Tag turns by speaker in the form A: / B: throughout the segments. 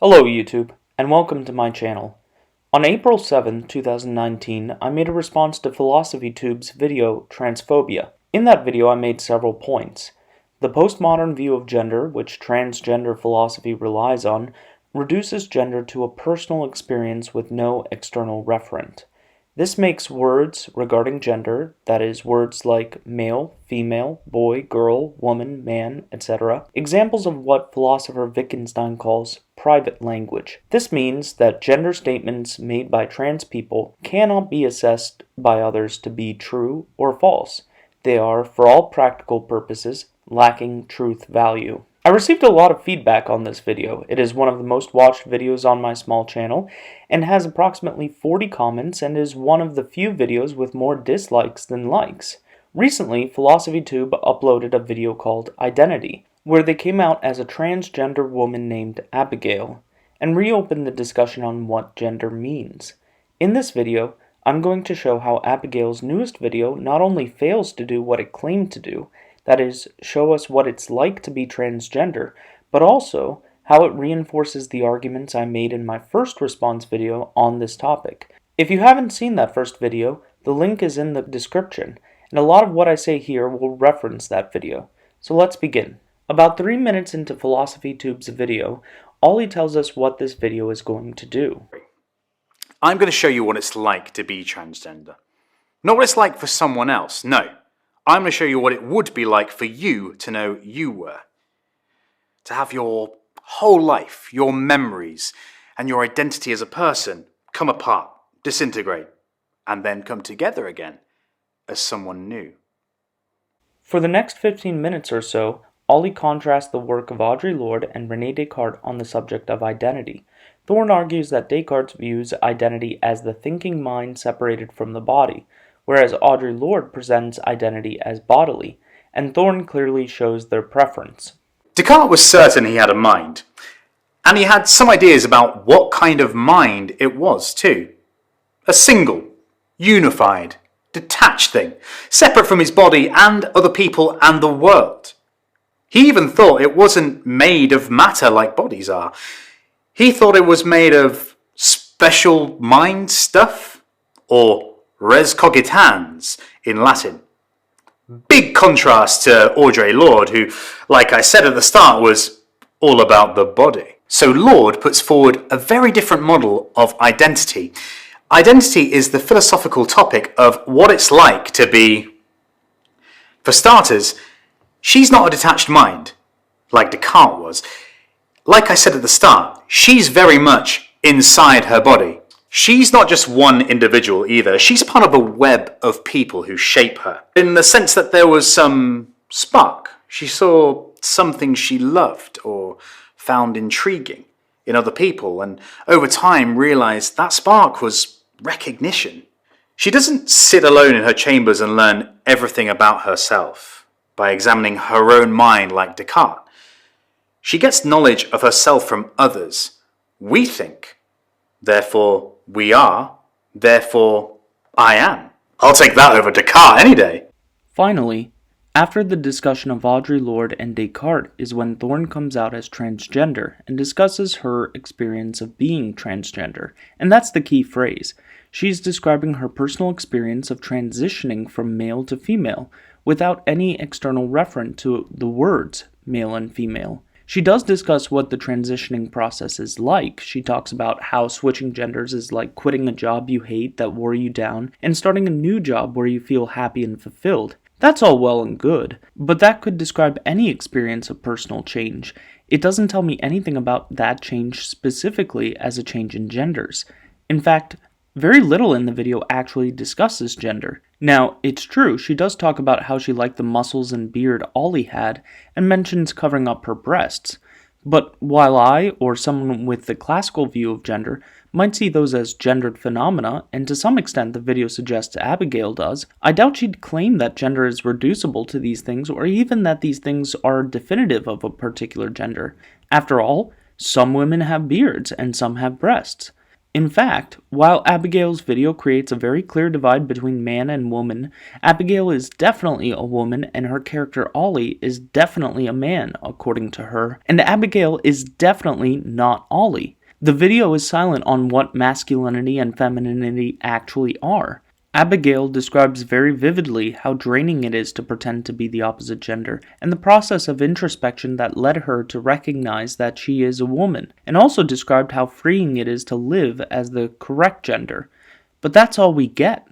A: Hello YouTube, and welcome to my channel. On April 7, 2019, I made a response to PhilosophyTube's video, Transphobia. In that video I made several points. The postmodern view of gender, which transgender philosophy relies on, reduces gender to a personal experience with no external referent. This makes words regarding gender, that is, words like male, female, boy, girl, woman, man, etc., examples of what philosopher Wittgenstein calls private language. This means that gender statements made by trans people cannot be assessed by others to be true or false. They are, for all practical purposes, lacking truth value. I received a lot of feedback on this video. It is one of the most watched videos on my small channel and has approximately 40 comments and is one of the few videos with more dislikes than likes. Recently, PhilosophyTube uploaded a video called Identity, where they came out as a transgender woman named Abigail, and reopened the discussion on what gender means. In this video, I'm going to show how Abigail's newest video not only fails to do what it claimed to do, that is, show us what it's like to be transgender, but also how it reinforces the arguments I made in my first response video on this topic. If you haven't seen that first video, the link is in the description, and a lot of what I say here will reference that video. So let's begin. About 3 minutes into PhilosophyTube's video, Ollie tells us what this video is going to do.
B: I'm going to show you what it's like to be transgender. Not what it's like for someone else, no. I'm going to show you what it would be like for you to know you were. To have your whole life, your memories, and your identity as a person come apart, disintegrate, and then come together again as someone new.
A: For the next 15 minutes or so, Ollie contrasts the work of Audre Lorde and René Descartes on the subject of identity. Thorne argues that Descartes views identity as the thinking mind separated from the body, whereas Audre Lorde presents identity as bodily, and Thorne clearly shows their preference.
B: Descartes was certain he had a mind, and he had some ideas about what kind of mind it was too. A single, unified, detached thing, separate from his body and other people and the world. He even thought it wasn't made of matter like bodies are. He thought it was made of special mind stuff, or res cogitans in Latin. Big contrast to Audre Lorde, who, like I said at the start, was all about the body. So Lorde puts forward a very different model of identity. Identity is the philosophical topic of what it's like to be. For starters, she's not a detached mind, like Descartes was. Like I said at the start, she's very much inside her body. She's not just one individual either. She's part of a web of people who shape her. In the sense that there was some spark. She saw something she loved or found intriguing in other people, and over time realized that spark was recognition. She doesn't sit alone in her chambers and learn everything about herself by examining her own mind like Descartes. She gets knowledge of herself from others. We think, therefore we are, therefore I am. I'll take that over Descartes any day.
A: Finally, after the discussion of Audre Lorde and Descartes is when Thorne comes out as transgender and discusses her experience of being transgender, and that's the key phrase. She's describing her personal experience of transitioning from male to female without any external reference to the words male and female. She does discuss what the transitioning process is like. She talks about how switching genders is like quitting a job you hate that wore you down and starting a new job where you feel happy and fulfilled. That's all well and good, but that could describe any experience of personal change. It doesn't tell me anything about that change specifically as a change in genders. In fact, very little in the video actually discusses gender. Now, it's true, she does talk about how she liked the muscles and beard Ollie had, and mentions covering up her breasts. But while I, or someone with the classical view of gender, might see those as gendered phenomena, and to some extent the video suggests Abigail does, I doubt she'd claim that gender is reducible to these things, or even that these things are definitive of a particular gender. After all, some women have beards, and some have breasts. In fact, while Abigail's video creates a very clear divide between man and woman, Abigail is definitely a woman and her character Ollie is definitely a man, according to her, and Abigail is definitely not Ollie. The video is silent on what masculinity and femininity actually are. Abigail describes very vividly how draining it is to pretend to be the opposite gender, and the process of introspection that led her to recognize that she is a woman, and also described how freeing it is to live as the correct gender. But that's all we get.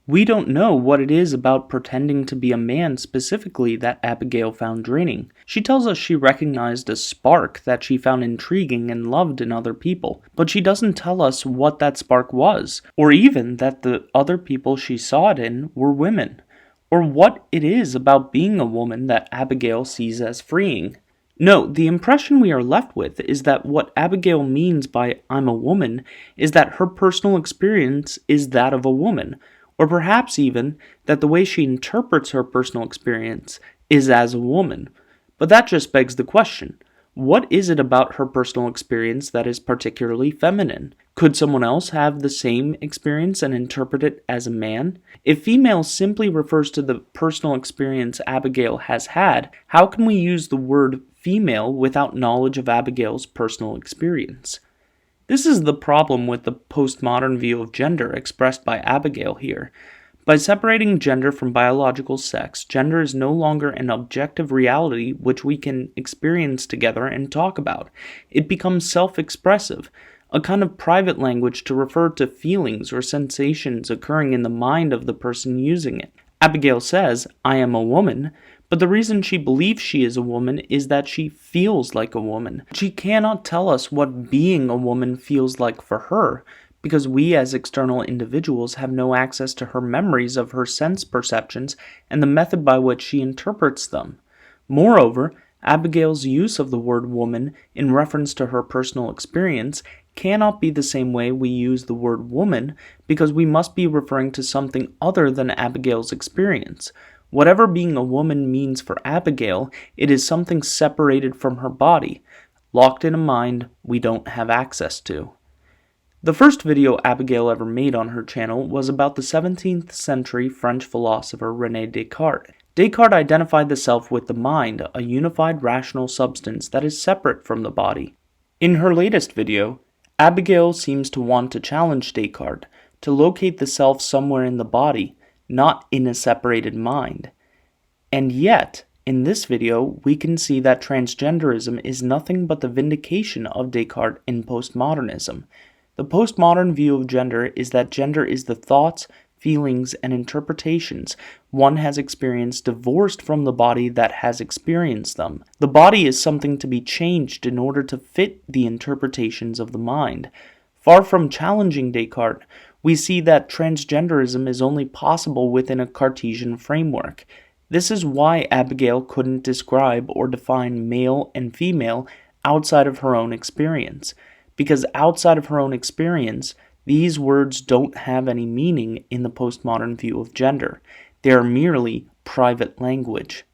A: We don't know what it is about pretending to be a man specifically that Abigail found draining. She tells us she recognized a spark that she found intriguing and loved in other people, but she doesn't tell us what that spark was, or even that the other people she saw it in were women, or what it is about being a woman that Abigail sees as freeing. No, the impression we are left with is that what Abigail means by "I'm a woman" is that her personal experience is that of a woman, or perhaps even that the way she interprets her personal experience is as a woman. But that just begs the question, what is it about her personal experience that is particularly feminine? Could someone else have the same experience and interpret it as a man? If female simply refers to the personal experience Abigail has had, how can we use the word female without knowledge of Abigail's personal experience? This is the problem with the postmodern view of gender expressed by Abigail here. By separating gender from biological sex, gender is no longer an objective reality which we can experience together and talk about. It becomes self-expressive, a kind of private language to refer to feelings or sensations occurring in the mind of the person using it. Abigail says, "I am a woman," but the reason she believes she is a woman is that she feels like a woman. She cannot tell us what being a woman feels like for her, because we as external individuals have no access to her memories of her sense perceptions and the method by which she interprets them. Moreover, Abigail's use of the word woman in reference to her personal experience cannot be the same way we use the word woman, because we must be referring to something other than Abigail's experience. Whatever being a woman means for Abigail, it is something separated from her body, locked in a mind we don't have access to. The first video Abigail ever made on her channel was about the 17th century French philosopher René Descartes. Descartes identified the self with the mind, a unified rational substance that is separate from the body. In her latest video, Abigail seems to want to challenge Descartes to locate the self somewhere in the body, not in a separated mind. And yet, in this video, we can see that transgenderism is nothing but the vindication of Descartes in postmodernism. The postmodern view of gender is that gender is the thoughts, feelings, and interpretations one has experienced divorced from the body that has experienced them. The body is something to be changed in order to fit the interpretations of the mind. Far from challenging Descartes, we see that transgenderism is only possible within a Cartesian framework. This is why Abigail couldn't describe or define male and female outside of her own experience. Because outside of her own experience, these words don't have any meaning in the postmodern view of gender. They are merely private language.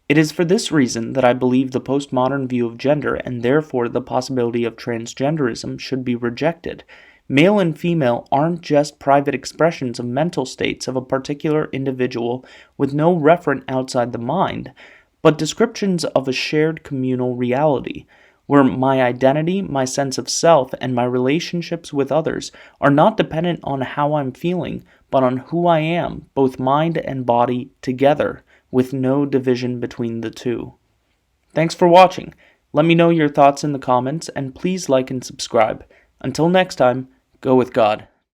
A: It is for this reason that I believe the postmodern view of gender and therefore the possibility of transgenderism should be rejected. Male and female aren't just private expressions of mental states of a particular individual with no referent outside the mind, but descriptions of a shared communal reality, where my identity, my sense of self, and my relationships with others are not dependent on how I'm feeling, but on who I am, both mind and body together, with no division between the two. Thanks for watching. Let me know your thoughts in the comments, and please like and subscribe. Until next time, go with God.